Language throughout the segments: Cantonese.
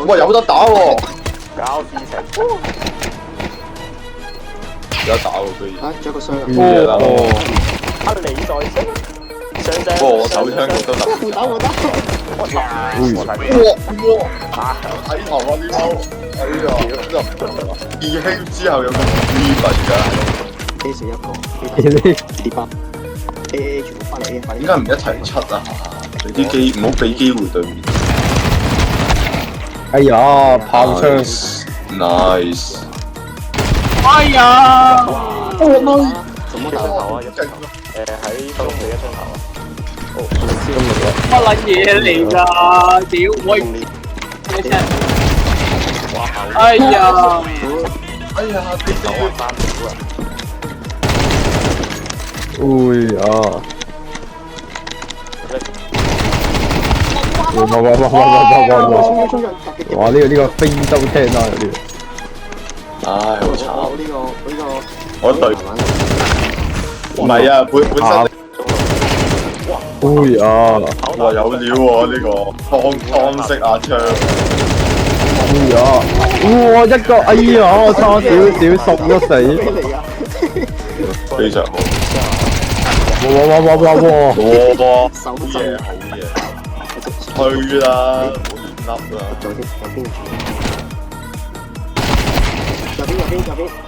哇，有得打喎！搞事情。有得打喎，居然。啊，仲有個箱啊！啊，你在上上。不過我手槍我都得。冇打，我睇睇頭啊！呢鋪，哎呀，二興之後有個 V 文㗎。A 死一個，D 八 ，A 全部翻嚟 A 翻嚟。點解唔一齊出啊？俾啲機，唔好俾機會對面。哎呀，炮槍 ，nice。哎呀，怎麼打？頭啊，一隻頭。喺收龍地一張頭啊。乜撚嘢嚟㗎？屌喂！哎呀！哎呀，啲手啊，3秒啊！哎呀！哇！哇！呢個非洲聽啊！呢個。唉，好慘！呢個，我對唔係啊，本身。哎呀！哇，有料喎呢個湯式阿槍。哎呀！哇，一個哎呀，差少少送咗死。非常好。哇！好嘢，去啦，唔好亂笠啦。右邊，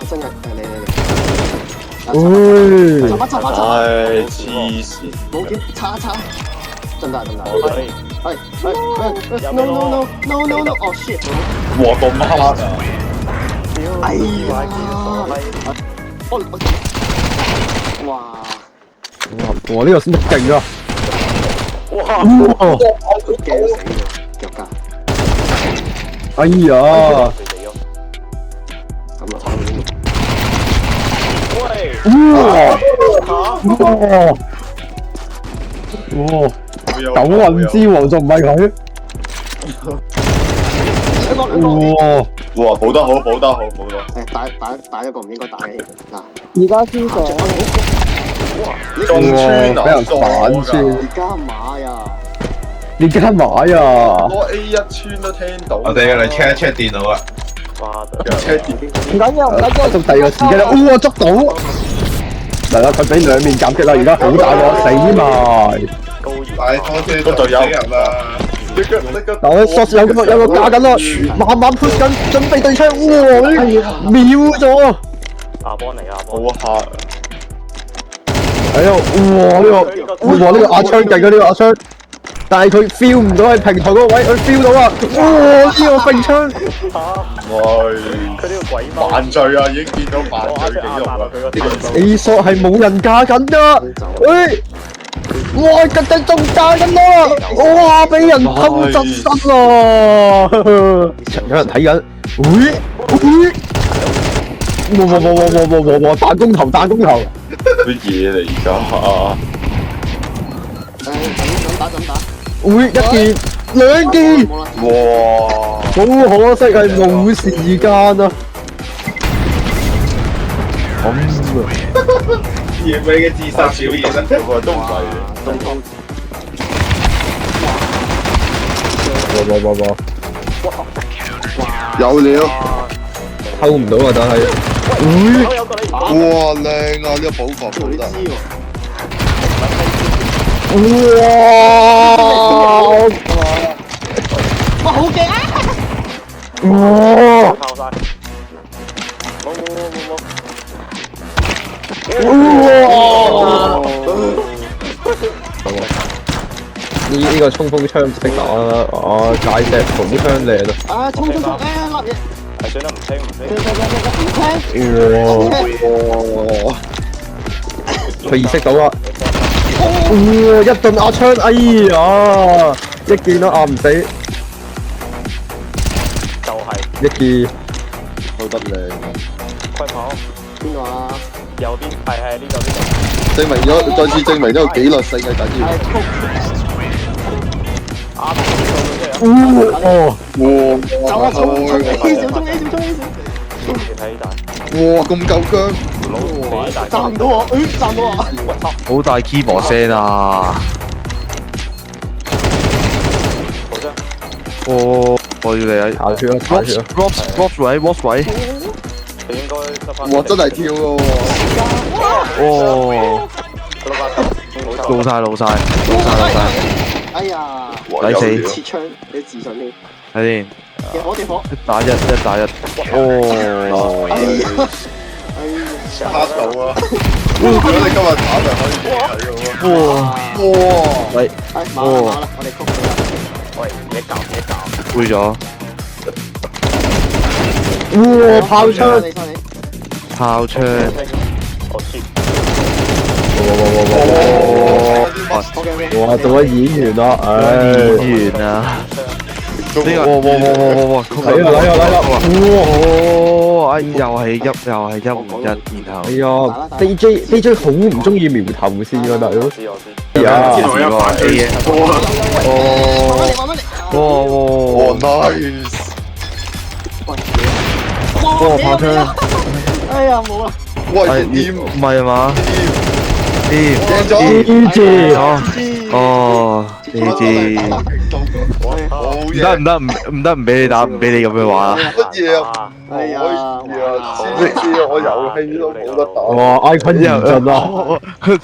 真嘅，嚟。哎！唉，黐線！冇劍，叉，真大。係，no，哦 shit！哇，咁黑啊！哎呀！哇！哇！呢個先得勁啊！哇！腳架。哎呀！咁啊！哇！九運之王仲唔係佢？哇，保得好。誒，打一個唔應該打嘅嗱。而家先上。中村啊！俾人反穿。你加碼呀！攞 A1 穿都聽到。我哋嚟 check 一 check 電腦啊！check 電腦。唔緊要，捉第二個時機啦！哇，捉到！嗱啦，佢俾兩面夾擊啦，而家好大鑊，死埋！大多謝個隊友人啦！嗱，我索士有個架緊啦，慢慢 push 緊，準備對槍，哇！秒咗！阿波嚟啊！好黑。哎呀，哇！呢個阿槍勁啊，呢個阿槍，但係佢 feel 唔到喺平台嗰個位，佢 feel 到啊！哇！呢個飛槍，喂，佢呢個鬼貓犯罪啊！已經見到犯罪記錄啦。死索係冇人架緊㗎，喂！哇！仲架緊啦！哇！俾人偷真身啊！有人睇緊，喂！哇！彈弓頭！乜嘢嚟㗎？打。喂！一件、兩件，哇！好可惜係冇時間啊！嘢俾嘅自殺表現啦，都唔係。有料。偷唔到啊！但係，哇，靚啊！呢個寶房好得。哇！哇，好勁啊！哇！靠晒。冇。呢個衝鋒槍唔識打啦，解石重槍嚟啦！啊，衝！立嘢！係算啦，唔清。佢意識到啦！哇！一頓阿槍，哎呀！一件都壓唔死，就係一件好得靚。快跑！邊個啊？右邊係呢度。證明咗，再次證明呢個紀律性係緊要。哇！走啊！A 小中！哇，咁夠姜！賺唔到啊！賺到啊！好大 keyboard 聲啊！我要嚟啊殘血啊殘血啊！ ！Ross 位，Ross 位，佢應該執翻。哇，真係跳喎！哦，老晒老晒老晒，哎呀，抵死切槍，你自信啲。睇先，地火，一打一，哦，哎呀，黑到啊！如果你今日打就可以睇嘅喎。哇，哇！哎馬啦，我哋曲佢啦。喂，一搞。背咗哇炮槍！你收你。炮槍，我知。哇做咗演員啦，唉！演員啊！呢個，哇，嚟啦！哇，哎，又係一，然後哎呀，DJ 好唔中意苗頭先啊，大佬。我知。呀！我一發 A 嘅，哇，nice！哇，炮槍，哎呀冇啦。喂，唔係啊嘛？贏咗！ DJ 哦，DJ，好唔嘢！得，唔俾你打，唔俾你咁樣玩啊！乜嘢啊？哎呀，黐線啊！我遊戲都冇得打。哇！icon 嚴陣啊！黐